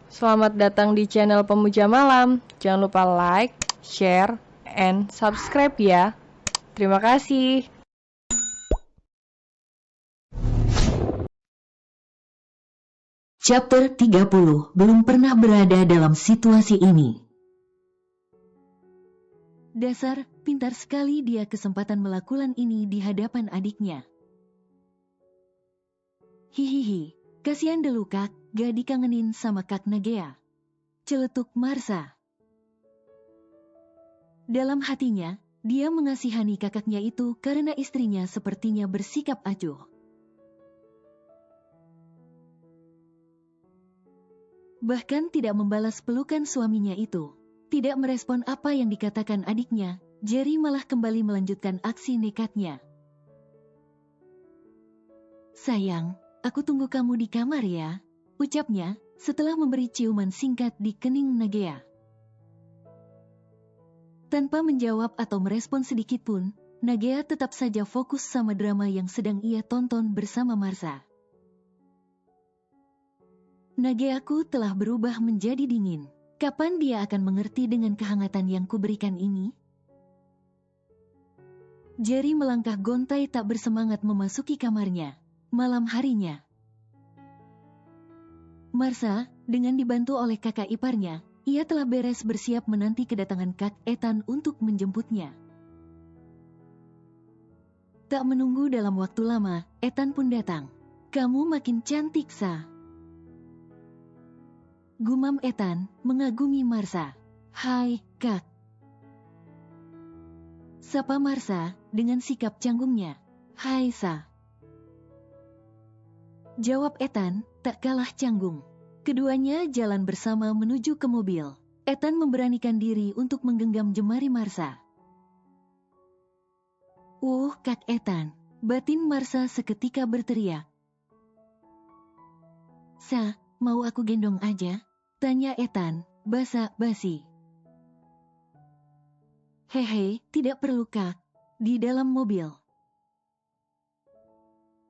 Selamat datang di channel Pemuja Malam. Jangan lupa like, share, and subscribe ya. Terima kasih. Chapter 30 belum pernah berada dalam situasi ini. Dasar, pintar sekali dia kesempatan melakukan ini di hadapan adiknya. Hihihi, kasihan delu kak, gak dikangenin sama kak Nagea. Celetuk Marsa. Dalam hatinya, dia mengasihani kakaknya itu karena istrinya sepertinya bersikap acuh. Bahkan tidak membalas pelukan suaminya itu. Tidak merespon apa yang dikatakan adiknya, Jerry malah kembali melanjutkan aksi nekatnya. Sayang, aku tunggu kamu di kamar ya, ucapnya setelah memberi ciuman singkat di kening Nagea. Tanpa menjawab atau merespon sedikit pun, Nagea tetap saja fokus sama drama yang sedang ia tonton bersama Marsa. Nageaku telah berubah menjadi dingin. Kapan dia akan mengerti dengan kehangatan yang kuberikan ini? Jerry melangkah gontai tak bersemangat memasuki kamarnya. Malam harinya. Marsa, dengan dibantu oleh kakak iparnya, ia telah beres bersiap menanti kedatangan Kak Ethan untuk menjemputnya. Tak menunggu dalam waktu lama, Ethan pun datang. Kamu makin cantik, Sa. Gumam Ethan, mengagumi Marsa. Hai, Kak. Sapa Marsa, dengan sikap canggungnya. Hai, Sa. Jawab Ethan, tak kalah canggung. Keduanya jalan bersama menuju ke mobil. Ethan memberanikan diri untuk menggenggam jemari Marsa. Kak Ethan, batin Marsa seketika berteriak. Sa, mau aku gendong aja? Tanya Ethan, basa-basi. Hehe, tidak perlu Kak. Di dalam mobil.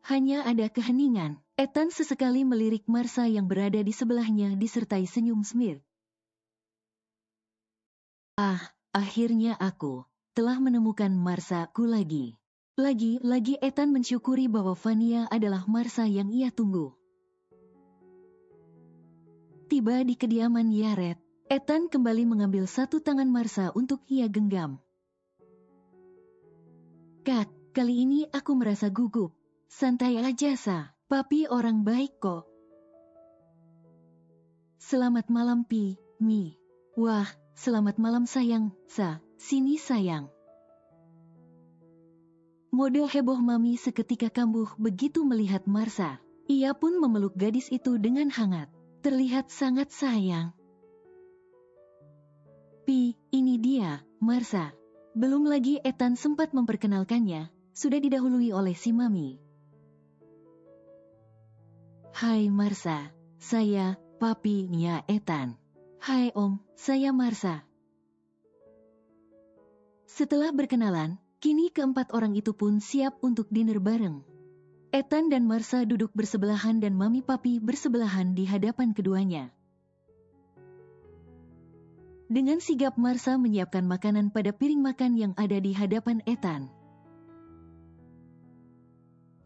Hanya ada keheningan. Ethan sesekali melirik Marsa yang berada di sebelahnya disertai senyum smirk. Akhirnya aku telah menemukan Marsaku lagi. Lagi Ethan mensyukuri bahwa Vania adalah Marsa yang ia tunggu. Tiba di kediaman Yaret, Ethan kembali mengambil satu tangan Marsa untuk ia genggam. Kak, kali ini aku merasa gugup. Santai aja, Sa. Papi orang baik kok. Selamat malam, Mi. Wah, selamat malam sayang, Sa. Sini sayang. Model heboh Mami seketika kambuh begitu melihat Marsa. Ia pun memeluk gadis itu dengan hangat. Terlihat sangat sayang. Ini dia, Marsa. Belum lagi Ethan sempat memperkenalkannya, sudah didahului oleh si Mami. Hai Marsa, saya papinya Ethan. Hai Om, saya Marsa. Setelah berkenalan, kini keempat orang itu pun siap untuk dinner bareng. Ethan dan Marsa duduk bersebelahan dan Mami Papi bersebelahan di hadapan keduanya. Dengan sigap Marsa menyiapkan makanan pada piring makan yang ada di hadapan Ethan.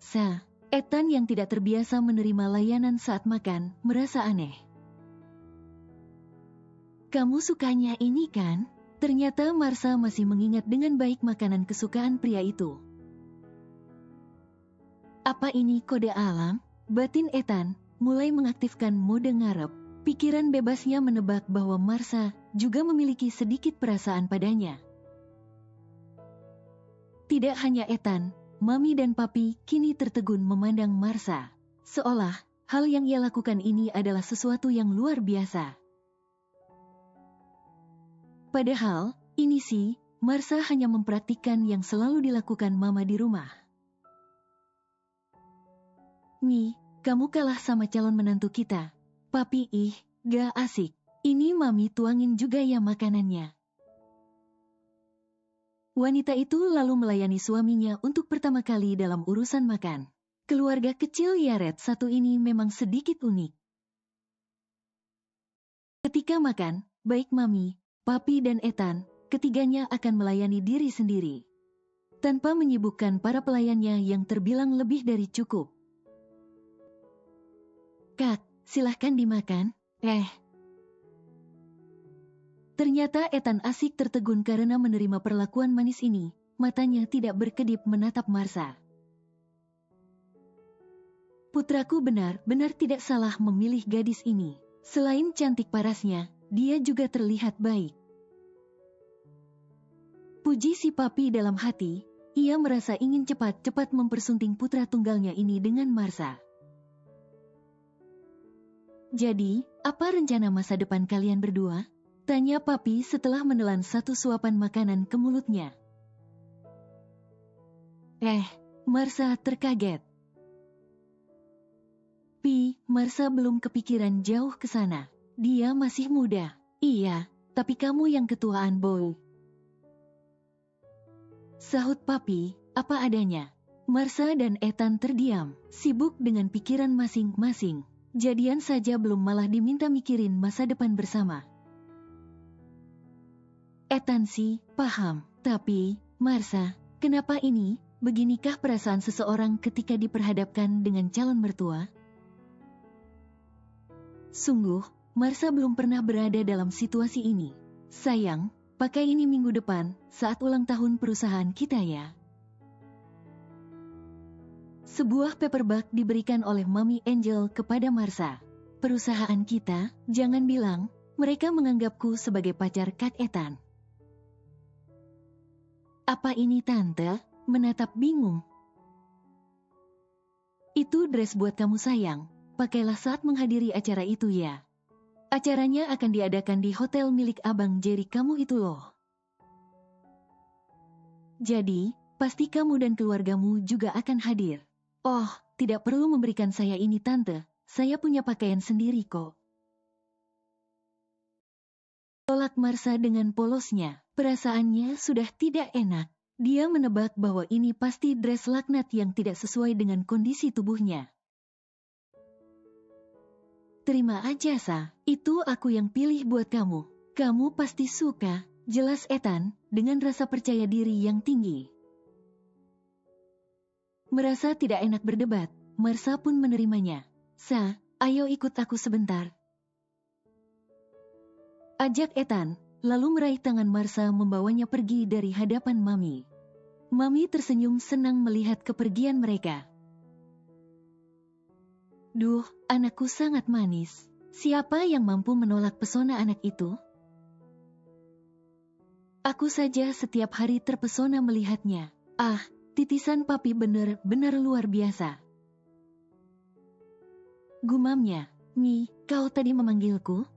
Sa, Ethan yang tidak terbiasa menerima layanan saat makan, merasa aneh. Kamu sukanya ini kan? Ternyata Marsa masih mengingat dengan baik makanan kesukaan pria itu. Apa ini kode alam? Batin Ethan mulai mengaktifkan mode ngarep. Pikiran bebasnya menebak bahwa Marsa juga memiliki sedikit perasaan padanya. Tidak hanya Ethan, Mami dan Papi kini tertegun memandang Marsa. Seolah hal yang ia lakukan ini adalah sesuatu yang luar biasa. Padahal, ini sih, Marsa hanya mempraktikkan yang selalu dilakukan Mama di rumah. Mi, kamu kalah sama calon menantu kita. Papi gak asik. Ini Mami tuangin juga ya makanannya. Wanita itu lalu melayani suaminya untuk pertama kali dalam urusan makan. Keluarga kecil Yaret satu ini memang sedikit unik. Ketika makan, baik Mami, Papi dan Ethan, ketiganya akan melayani diri sendiri. Tanpa menyibukkan para pelayannya yang terbilang lebih dari cukup. Kak, silahkan dimakan. Ternyata Ethan asik tertegun karena menerima perlakuan manis ini. Matanya tidak berkedip menatap Marsha. Putraku benar-benar tidak salah memilih gadis ini. Selain cantik parasnya, dia juga terlihat baik. Puji si Papi dalam hati, ia merasa ingin cepat-cepat mempersunting putra tunggalnya ini dengan Marsha. Jadi, apa rencana masa depan kalian berdua? Tanya Papi setelah menelan satu suapan makanan ke mulutnya. Marsha terkaget. Marsha belum kepikiran jauh ke sana. Dia masih muda. Iya, tapi kamu yang ketuaan, Boy. Sahut Papi, apa adanya. Marsha dan Ethan terdiam, sibuk dengan pikiran masing-masing. Jadian saja belum malah diminta mikirin masa depan bersama. Ethan sih, paham. Tapi, Marsha, kenapa ini? Beginikah perasaan seseorang ketika diperhadapkan dengan calon mertua? Sungguh, Marsha belum pernah berada dalam situasi ini. Sayang, pakai ini minggu depan, saat ulang tahun perusahaan kita ya. Sebuah paperback diberikan oleh Mami Angel kepada Marsha. Perusahaan kita, jangan bilang, mereka menganggapku sebagai pacar Kak Ethan. Apa ini Tante? Menatap bingung. Itu dress buat kamu sayang. Pakailah saat menghadiri acara itu ya. Acaranya akan diadakan di hotel milik Abang Jerry kamu itu loh. Jadi, pasti kamu dan keluargamu juga akan hadir. Oh, tidak perlu memberikan saya ini Tante. Saya punya pakaian sendiri kok. Tolak Marsha dengan polosnya. Perasaannya sudah tidak enak. Dia menebak bahwa ini pasti dress laknat yang tidak sesuai dengan kondisi tubuhnya. Terima aja Sa, itu aku yang pilih buat kamu. Kamu pasti suka, jelas Ethan, dengan rasa percaya diri yang tinggi. Merasa tidak enak berdebat, Marsha pun menerimanya. Sa, ayo ikut aku sebentar. Ajak Ethan, lalu meraih tangan Marsha membawanya pergi dari hadapan Mami. Mami tersenyum senang melihat kepergian mereka. Duh, anakku sangat manis. Siapa yang mampu menolak pesona anak itu? Aku saja setiap hari terpesona melihatnya. Ah, titisan Papi benar-benar luar biasa. Gumamnya, Mi, kau tadi memanggilku?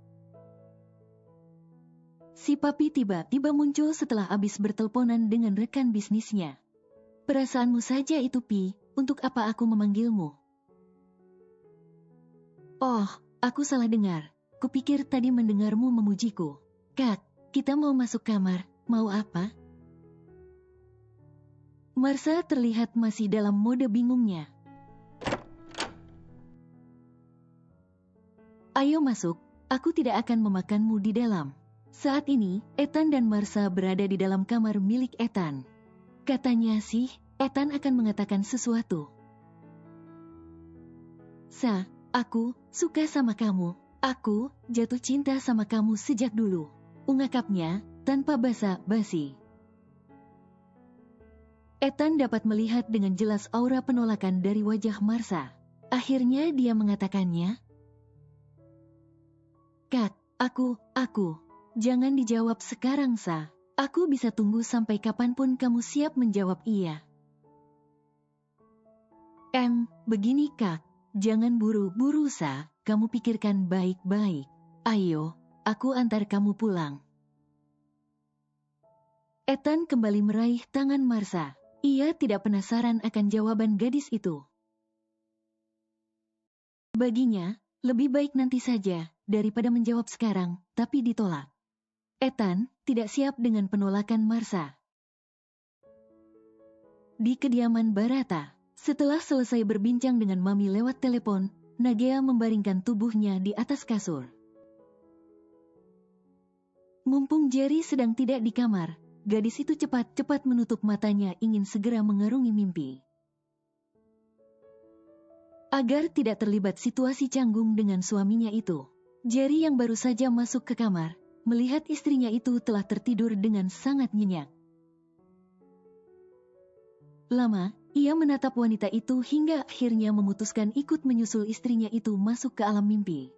Si Papi tiba-tiba muncul setelah habis berteleponan dengan rekan bisnisnya. Perasaanmu saja itu Pi, untuk apa aku memanggilmu? Oh, aku salah dengar. Kupikir tadi mendengarmu memujiku. Kak, kita mau masuk kamar, mau apa? Marsha terlihat masih dalam mode bingungnya. Ayo masuk, aku tidak akan memakanmu di dalam. Saat ini, Ethan dan Marsha berada di dalam kamar milik Ethan. Katanya sih, Ethan akan mengatakan sesuatu. Sa, aku suka sama kamu. Aku jatuh cinta sama kamu sejak dulu. Ungkapnya tanpa basa-basi. Ethan dapat melihat dengan jelas aura penolakan dari wajah Marsha. Akhirnya dia mengatakannya. Kak, aku. Jangan dijawab sekarang Sa. Aku bisa tunggu sampai kapanpun kamu siap menjawab iya. Begini Kak. Jangan buru-buru Sa. Kamu pikirkan baik-baik. Ayo, aku antar kamu pulang. Ethan kembali meraih tangan Marsha. Ia tidak penasaran akan jawaban gadis itu. Baginya, lebih baik nanti saja, daripada menjawab sekarang, tapi ditolak. Ethan tidak siap dengan penolakan Marsha. Di kediaman Barata, setelah selesai berbincang dengan Mami lewat telepon, Nagea membaringkan tubuhnya di atas kasur. Mumpung Jerry sedang tidak di kamar, gadis itu cepat-cepat menutup matanya ingin segera mengarungi mimpi. Agar tidak terlibat situasi canggung dengan suaminya itu, Jerry yang baru saja masuk ke kamar, melihat istrinya itu telah tertidur dengan sangat nyenyak. Lama, ia menatap wanita itu hingga akhirnya memutuskan ikut menyusul istrinya itu masuk ke alam mimpi.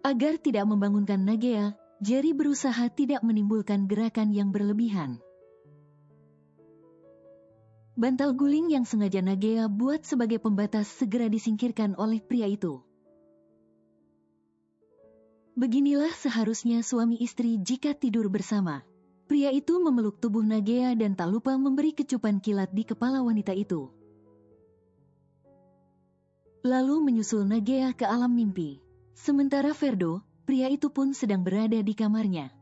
Agar tidak membangunkan Nagea, Jerry berusaha tidak menimbulkan gerakan yang berlebihan. Bantal guling yang sengaja Nagea buat sebagai pembatas segera disingkirkan oleh pria itu. Beginilah seharusnya suami istri jika tidur bersama. Pria itu memeluk tubuh Nagea dan tak lupa memberi kecupan kilat di kepala wanita itu. Lalu menyusul Nagea ke alam mimpi. Sementara Ferdo, pria itu pun sedang berada di kamarnya.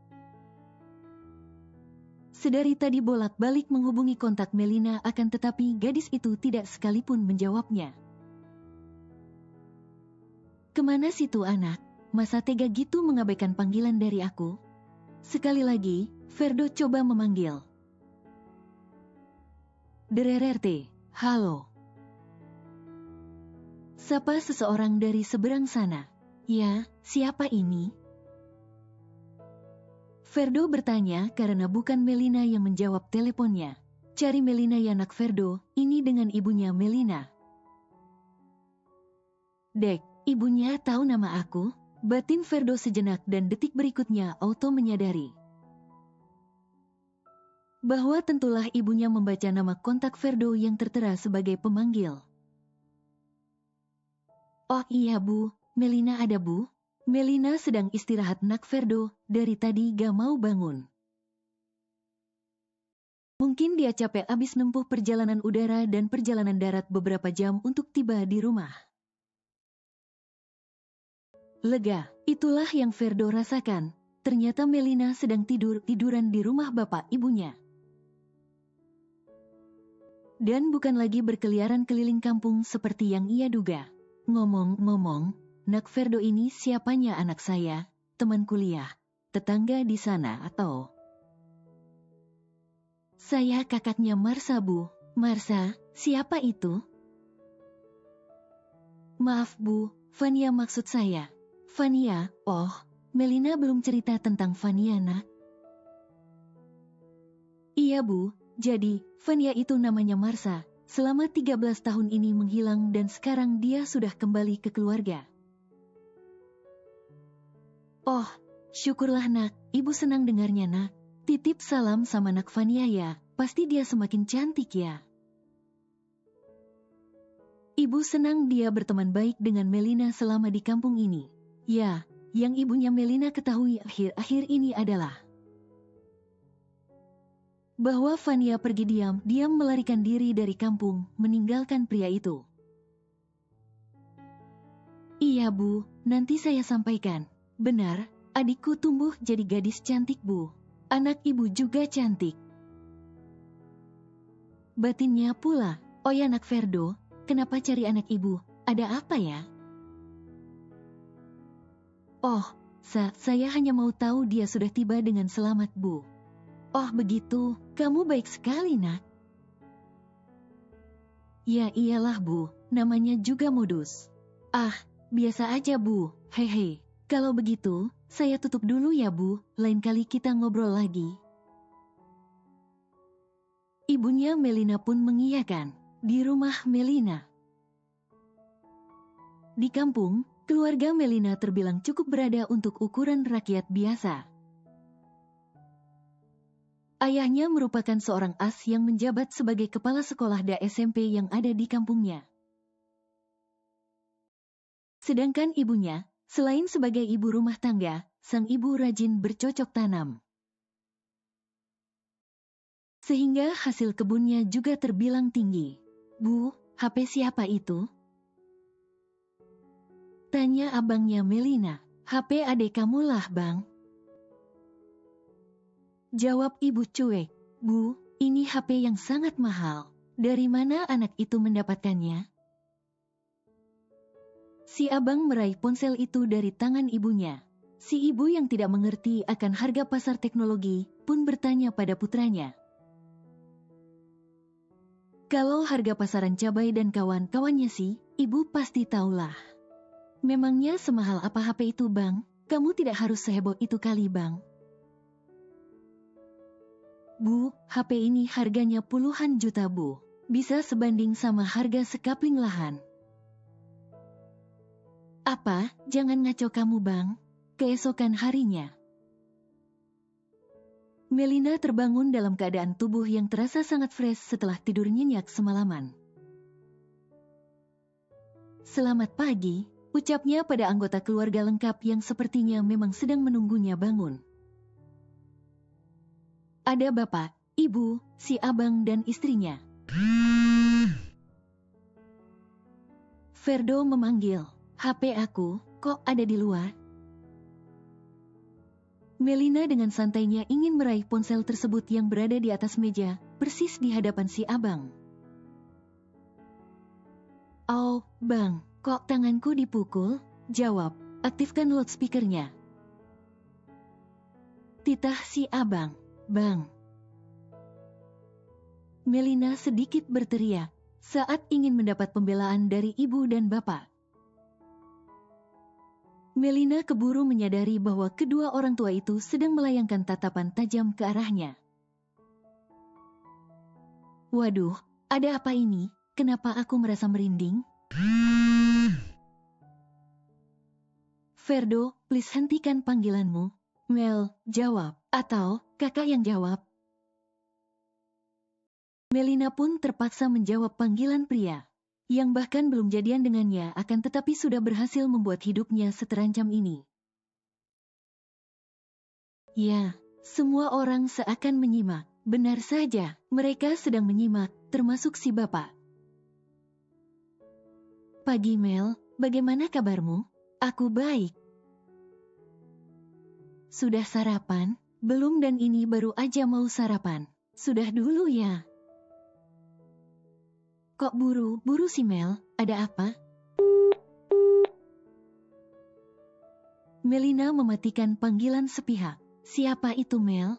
Sedari tadi bolak-balik menghubungi kontak Melina akan tetapi gadis itu tidak sekalipun menjawabnya. Kemana situ anak? Masa tega gitu mengabaikan panggilan dari aku? Sekali lagi, Ferdo coba memanggil. Derererte, halo. Sapa seseorang dari seberang sana. Ya, siapa ini? Ferdo bertanya karena bukan Melina yang menjawab teleponnya. Cari Melina ya anak Ferdo, ini dengan ibunya Melina. Dek, ibunya tahu nama aku? Batin Ferdo sejenak dan detik berikutnya auto menyadari bahwa tentulah ibunya membaca nama kontak Ferdo yang tertera sebagai pemanggil. Oh iya bu, Melina ada bu? Melina sedang istirahat nak Ferdo, dari tadi gak mau bangun. Mungkin dia capek abis nempuh perjalanan udara dan perjalanan darat beberapa jam untuk tiba di rumah. Lega, itulah yang Ferdo rasakan. Ternyata Melina sedang tiduran di rumah bapak ibunya. Dan bukan lagi berkeliaran keliling kampung seperti yang ia duga. Ngomong-ngomong, nak Ferdo ini siapanya anak saya, teman kuliah, tetangga di sana atau? Saya kakaknya Marsa bu. Marsa, siapa itu? Maaf bu, Vania maksud saya. Vania, oh, Melina belum cerita tentang Vania nak. Iya bu, jadi, Vania itu namanya Marsa, selama 13 tahun ini menghilang dan sekarang dia sudah kembali ke keluarga. Oh, syukurlah nak, ibu senang dengarnya nak. Titip salam sama nak Vania ya, pasti dia semakin cantik ya. Ibu senang dia berteman baik dengan Melina selama di kampung ini. Ya, yang ibunya Melina ketahui akhir-akhir ini adalah bahwa Vania pergi diam-diam melarikan diri dari kampung, meninggalkan pria itu. Iya bu, nanti saya sampaikan. Benar, adikku tumbuh jadi gadis cantik bu. Anak ibu juga cantik. Batinnya pula, oh ya anak Ferdo, kenapa cari anak ibu? Ada apa ya? Oh, saya hanya mau tahu dia sudah tiba dengan selamat bu. Oh begitu, kamu baik sekali nak. Ya iyalah bu, namanya juga modus. Ah, biasa aja bu, hehe. Kalau begitu, saya tutup dulu ya bu, lain kali kita ngobrol lagi. Ibunya Melina pun mengiyakan, di rumah Melina. Di kampung, keluarga Melina terbilang cukup berada untuk ukuran rakyat biasa. Ayahnya merupakan seorang as yang menjabat sebagai kepala sekolah SMP yang ada di kampungnya. Sedangkan ibunya, selain sebagai ibu rumah tangga, sang ibu rajin bercocok tanam. Sehingga hasil kebunnya juga terbilang tinggi. Bu, HP siapa itu? Tanya abangnya Melina. HP adik kamu lah bang. Jawab ibu cuek, Bu, ini HP yang sangat mahal. Dari mana anak itu mendapatkannya? Si abang meraih ponsel itu dari tangan ibunya. Si ibu yang tidak mengerti akan harga pasar teknologi pun bertanya pada putranya. Kalau harga pasaran cabai dan kawan-kawannya sih, ibu pasti tahulah. Memangnya semahal apa HP itu bang? Kamu tidak harus seheboh itu kali bang. Bu, HP ini harganya puluhan juta bu. Bisa sebanding sama harga sekapling lahan. Apa? Jangan ngaco kamu bang. Keesokan harinya, Melina terbangun dalam keadaan tubuh yang terasa sangat fresh setelah tidur nyenyak semalaman. Selamat pagi, ucapnya pada anggota keluarga lengkap yang sepertinya memang sedang menunggunya bangun. Ada bapak, ibu, si abang dan istrinya. Ferdo memanggil, HP aku, kok ada di luar? Melina dengan santainya ingin meraih ponsel tersebut yang berada di atas meja, persis di hadapan si abang. Oh, bang, kok tanganku dipukul? Jawab, aktifkan loudspeakernya. Titah si abang, bang. Melina sedikit berteriak, saat ingin mendapat pembelaan dari ibu dan bapak. Melina keburu menyadari bahwa kedua orang tua itu sedang melayangkan tatapan tajam ke arahnya. Waduh, ada apa ini? Kenapa aku merasa merinding? Ferdo, please hentikan panggilanmu. Mel, jawab. Atau, kakak yang jawab. Melina pun terpaksa menjawab panggilan pria, yang bahkan belum jadian dengannya akan tetapi sudah berhasil membuat hidupnya seterancam ini. Ya, semua orang seakan menyimak. Benar saja, mereka sedang menyimak, termasuk si bapak. Pagi Mel, bagaimana kabarmu? Aku baik. Sudah sarapan? Belum dan ini baru aja mau sarapan. Sudah dulu ya. Kok buru-buru sih Mel? Ada apa? Melina mematikan panggilan sepihak. Siapa itu Mel?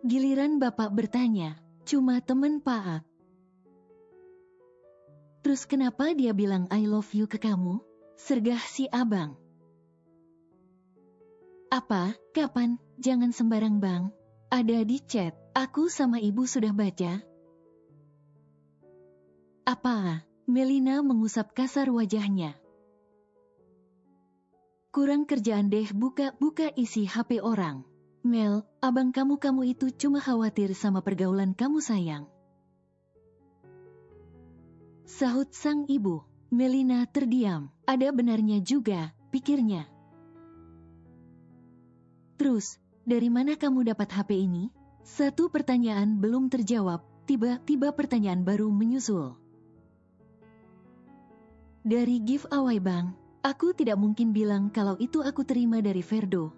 Giliran bapak bertanya. Cuma temen Pak. Terus kenapa dia bilang I love you ke kamu? Sergah si abang. Apa? Kapan? Jangan sembarang bang. Ada di chat. Aku sama ibu sudah baca. Apa? Melina mengusap kasar wajahnya. Kurang kerjaan deh buka-buka isi HP orang. Mel, abang kamu itu cuma khawatir sama pergaulan kamu sayang. Sahut sang ibu. Melina terdiam. Ada benarnya juga, pikirnya. Terus, dari mana kamu dapat HP ini? Satu pertanyaan belum terjawab, tiba-tiba pertanyaan baru menyusul. Dari giveaway bang, aku tidak mungkin bilang kalau itu aku terima dari Ferdo.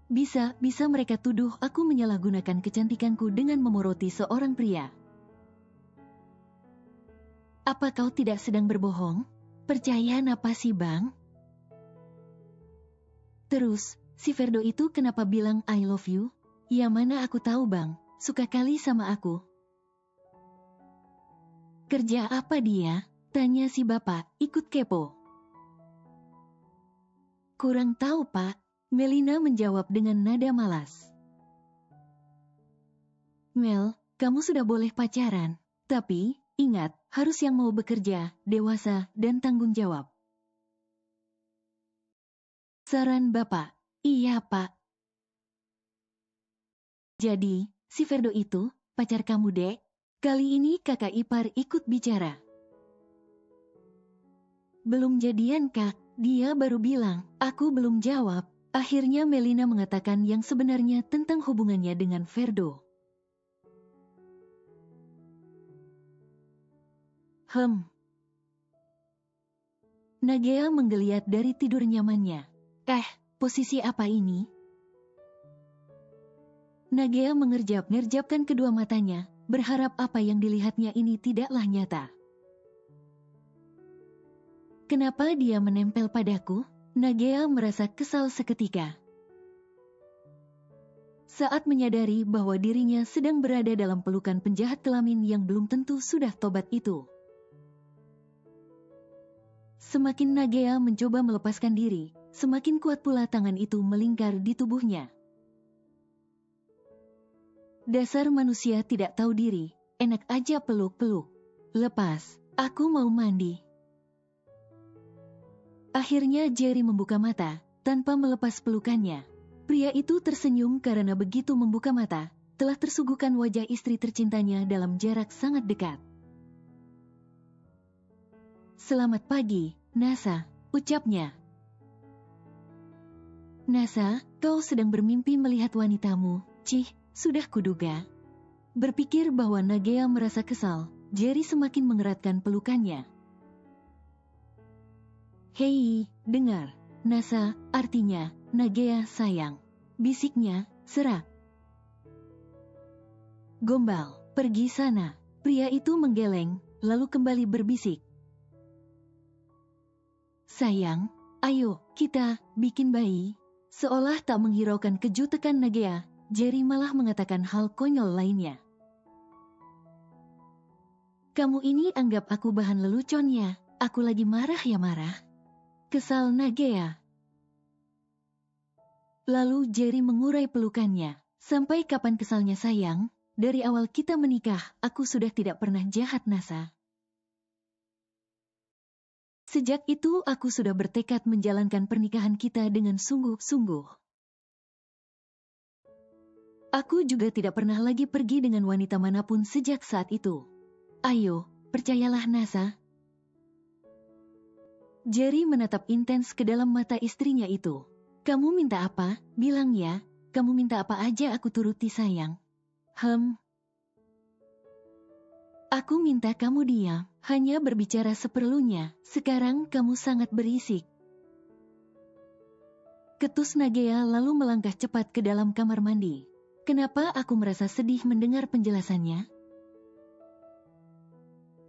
Bisa mereka tuduh aku menyalahgunakan kecantikanku dengan memoroti seorang pria. Apa kau tidak sedang berbohong? Percaya apa sih bang? Terus, si Ferdo itu kenapa bilang I love you? Ya mana aku tahu bang, suka kali sama aku. Kerja apa dia? Tanya si bapak, ikut kepo. Kurang tahu pak, Melina menjawab dengan nada malas. Mel, kamu sudah boleh pacaran, tapi ingat, harus yang mau bekerja, dewasa, dan tanggung jawab. Saran bapak, iya pak. Jadi, si Ferdo itu, pacar kamu dek? Kali ini kakak ipar ikut bicara. Belum jadian kak, dia baru bilang, aku belum jawab. Akhirnya Melina mengatakan yang sebenarnya tentang hubungannya dengan Ferdo. Nagea menggeliat dari tidur nyamannya. Posisi apa ini? Nagea mengerjap-ngerjapkan kedua matanya, berharap apa yang dilihatnya ini tidaklah nyata. Kenapa dia menempel padaku? Nagea merasa kesal seketika. Saat menyadari bahwa dirinya sedang berada dalam pelukan penjahat kelamin yang belum tentu sudah tobat itu. Semakin Nagea mencoba melepaskan diri, semakin kuat pula tangan itu melingkar di tubuhnya. Dasar manusia tidak tahu diri, enak aja peluk-peluk. Lepas, aku mau mandi. Akhirnya Jerry membuka mata, tanpa melepas pelukannya. Pria itu tersenyum karena begitu membuka mata, telah tersuguhkan wajah istri tercintanya dalam jarak sangat dekat. Selamat pagi, Nasa, ucapnya. Nasa, kau sedang bermimpi melihat wanitamu, cih, sudah kuduga. Berpikir bahwa Nagea merasa kesal, Jerry semakin mengeratkan pelukannya. Hei, dengar, Nasa, artinya, Nagea sayang. Bisiknya, serak. Gombal, pergi sana. Pria itu menggeleng, lalu kembali berbisik. Sayang, ayo, kita bikin bayi. Seolah tak menghiraukan kejutan Nagea, Jerry malah mengatakan hal konyol lainnya. Kamu ini anggap aku bahan leluconnya, aku lagi marah ya marah. Kesal Nagea. Lalu Jerry mengurai pelukannya. Sampai kapan kesalnya sayang? Dari awal kita menikah, aku sudah tidak pernah jahat Nasa. Sejak itu aku sudah bertekad menjalankan pernikahan kita dengan sungguh-sungguh. Aku juga tidak pernah lagi pergi dengan wanita manapun sejak saat itu. Ayo, percayalah Nasa. Jerry menatap intens ke dalam mata istrinya itu. Kamu minta apa? Bilang ya, kamu minta apa aja aku turuti sayang. Aku minta kamu diam, hanya berbicara seperlunya. Sekarang kamu sangat berisik. Ketus Nagea lalu melangkah cepat ke dalam kamar mandi. Kenapa aku merasa sedih mendengar penjelasannya?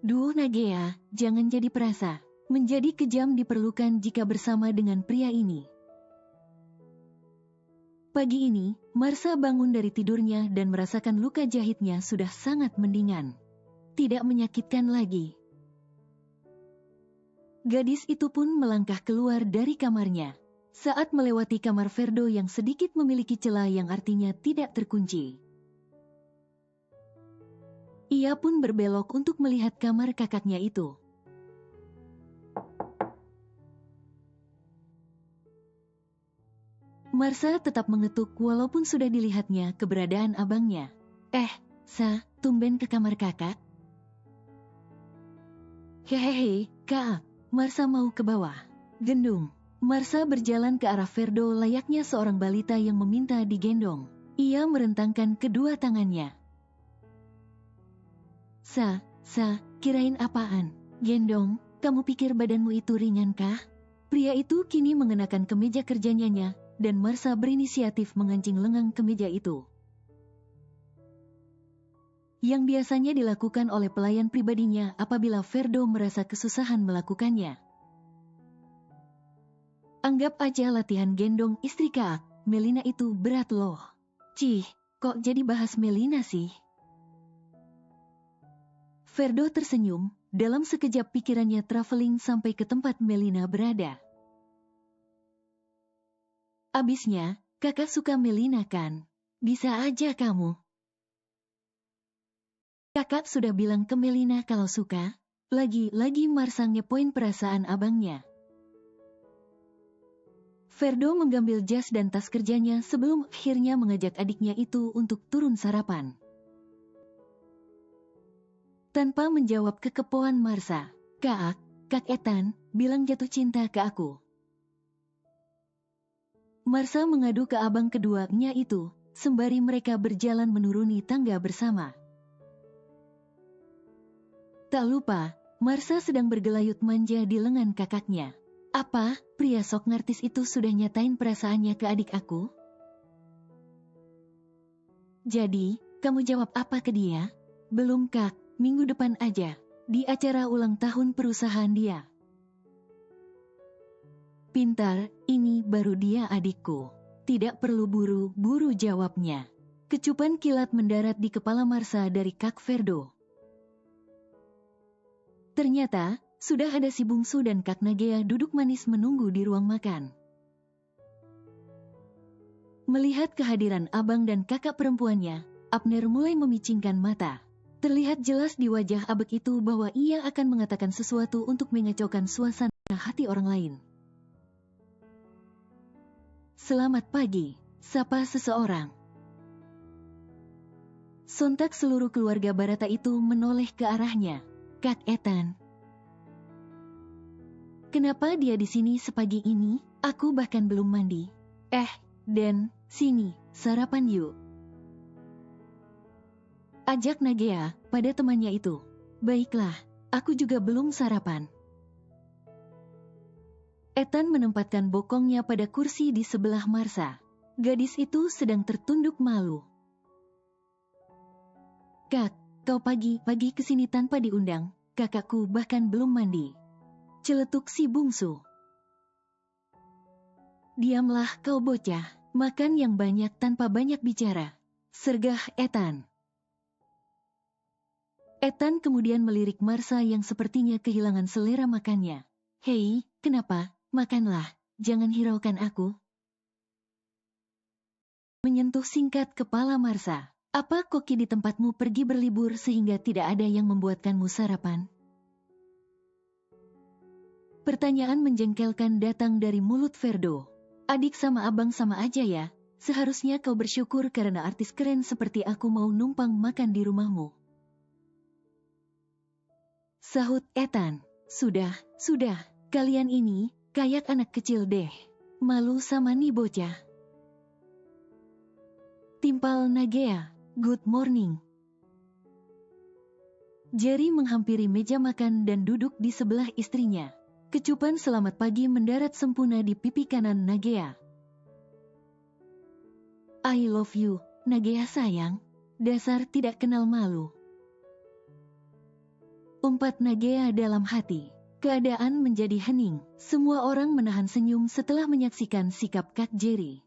Duh Nagea, jangan jadi perasa. Menjadi kejam diperlukan jika bersama dengan pria ini. Pagi ini, Marsha bangun dari tidurnya dan merasakan luka jahitnya sudah sangat mendingan. Tidak menyakitkan lagi. Gadis itu pun melangkah keluar dari kamarnya. Saat melewati kamar Ferdo yang sedikit memiliki celah yang artinya tidak terkunci. Ia pun berbelok untuk melihat kamar kakaknya itu. Marsha tetap mengetuk walaupun sudah dilihatnya keberadaan abangnya. Sa, tumben ke kamar kakak? Hehehe, Kak, Marsha mau ke bawah. Gendung. Marsha berjalan ke arah Ferdo layaknya seorang balita yang meminta digendong. Ia merentangkan kedua tangannya. Sa, kirain apaan? Gendong, kamu pikir badanmu itu ringan kah? Pria itu kini mengenakan kemeja kerjanya, dan Marsha berinisiatif mengancing lengan kemeja itu. Yang biasanya dilakukan oleh pelayan pribadinya apabila Ferdo merasa kesusahan melakukannya. Anggap aja latihan gendong istri Kak, Melina itu berat loh. Cih, kok jadi bahas Melina sih? Ferdo tersenyum, dalam sekejap pikirannya traveling sampai ke tempat Melina berada. Abisnya, kakak suka Melina kan? Bisa aja kamu. Kakak sudah bilang ke Melina kalau suka. Lagi-lagi Marsha ngepoin perasaan abangnya. Ferdo mengambil jas dan tas kerjanya sebelum akhirnya mengajak adiknya itu untuk turun sarapan. Tanpa menjawab kekepoan Marsha, Kak Ethan, bilang jatuh cinta ke aku. Marsha mengadu ke abang keduanya itu, sembari mereka berjalan menuruni tangga bersama. Tak lupa, Marsha sedang bergelayut manja di lengan kakaknya. Apa, pria sok ngartis itu sudah nyatain perasaannya ke adik aku? Jadi, kamu jawab apa ke dia? Belum Kak, minggu depan aja, di acara ulang tahun perusahaan dia. Pintar, ini baru dia adikku. Tidak perlu buru-buru jawabnya. Kecupan kilat mendarat di kepala Marsa dari Kak Ferdo. Ternyata, sudah ada si bungsu dan Kak Nagea duduk manis menunggu di ruang makan. Melihat kehadiran abang dan kakak perempuannya, Abner mulai memicingkan mata. Terlihat jelas di wajah abek itu bahwa ia akan mengatakan sesuatu untuk mengacaukan suasana hati orang lain. Selamat pagi, sapa seseorang. Sontak seluruh keluarga Barata itu menoleh ke arahnya. Kak Ethan. Kenapa dia di sini sepagi ini? Aku bahkan belum mandi. Dan, sini, sarapan yuk. Ajak Nagea pada temannya itu. Baiklah, aku juga belum sarapan. Ethan menempatkan bokongnya pada kursi di sebelah Marsa. Gadis itu sedang tertunduk malu. Kak, kau pagi-pagi kesini tanpa diundang, kakakku bahkan belum mandi. Celetuk si bungsu. Diamlah kau bocah, makan yang banyak tanpa banyak bicara. Sergah Ethan. Ethan kemudian melirik Marsa yang sepertinya kehilangan selera makannya. Hei, kenapa? Makanlah, jangan hiraukan aku. Menyentuh singkat kepala Marsa. Apa koki di tempatmu pergi berlibur sehingga tidak ada yang membuatkanmu sarapan? Pertanyaan menjengkelkan datang dari mulut Ferdo. Adik sama abang sama aja ya, seharusnya kau bersyukur karena artis keren seperti aku mau numpang makan di rumahmu. Sahut Ethan. Sudah, kalian ini kayak anak kecil deh. Malu sama nih bocah. Timpal Nagea, good morning. Jerry menghampiri meja makan dan duduk di sebelah istrinya. Kecupan selamat pagi mendarat sempurna di pipi kanan Nagea. I love you, Nagea sayang. Dasar tidak kenal malu. Umpat Nagea dalam hati. Keadaan menjadi hening. Semua orang menahan senyum setelah menyaksikan sikap Kak Jerry.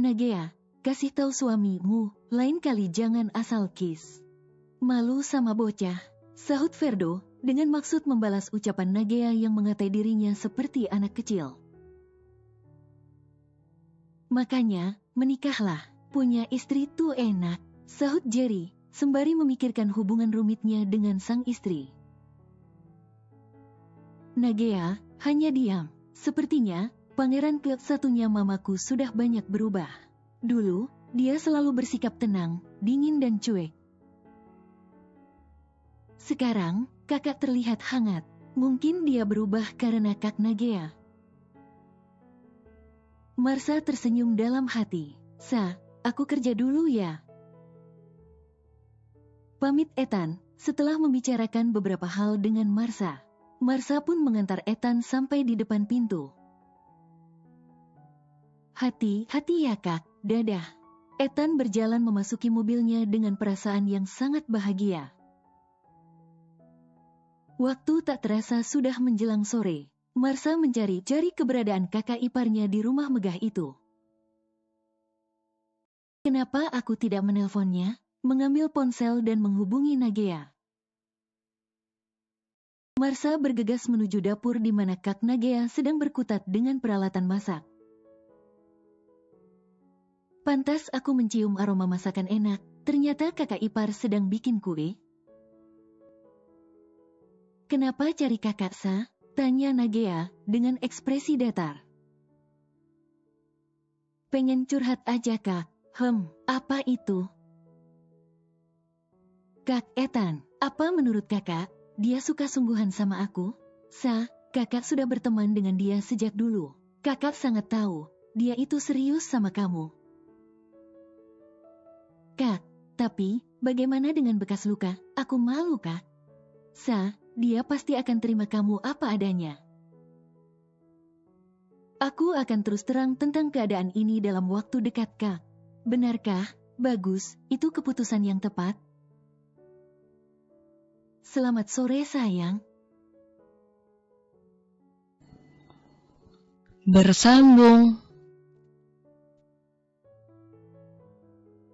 Nagea, kasih tahu suamimu, lain kali jangan asal kiss. Malu sama bocah, sahut Ferdo, dengan maksud membalas ucapan Nagea yang mengatai dirinya seperti anak kecil. Makanya, menikahlah, punya istri tuh enak, sahut Jerry, sembari memikirkan hubungan rumitnya dengan sang istri. Nagea hanya diam. Sepertinya, pangeran ke-1-nya mamaku sudah banyak berubah. Dulu, dia selalu bersikap tenang, dingin dan cuek. Sekarang, kakak terlihat hangat. Mungkin dia berubah karena Kak Nagea. Marsa tersenyum dalam hati. Aku kerja dulu ya. Pamit Ethan, setelah membicarakan beberapa hal dengan Marsa. Marsa pun mengantar Ethan sampai di depan pintu. Hati-hati ya kak, dadah. Ethan berjalan memasuki mobilnya dengan perasaan yang sangat bahagia. Waktu tak terasa sudah menjelang sore. Marsa mencari-cari keberadaan kakak iparnya di rumah megah itu. Kenapa aku tidak menelponnya? Mengambil ponsel dan menghubungi Nagea. Marsa bergegas menuju dapur di mana Kak Nagea sedang berkutat dengan peralatan masak. Pantas aku mencium aroma masakan enak, ternyata kakak ipar sedang bikin kue. Kenapa cari kakak Sa? Tanya Nagea dengan ekspresi datar. Pengen curhat aja kak. Apa itu? Kak Ethan, apa menurut kakak? Dia suka sungguhan sama aku? Kakak sudah berteman dengan dia sejak dulu. Kakak sangat tahu, dia itu serius sama kamu. Kak, tapi, bagaimana dengan bekas luka? Aku malu kak. Dia pasti akan terima kamu apa adanya. Aku akan terus terang tentang keadaan ini dalam waktu dekat kak. Benarkah? Bagus, itu keputusan yang tepat. Selamat sore sayang. bersambung.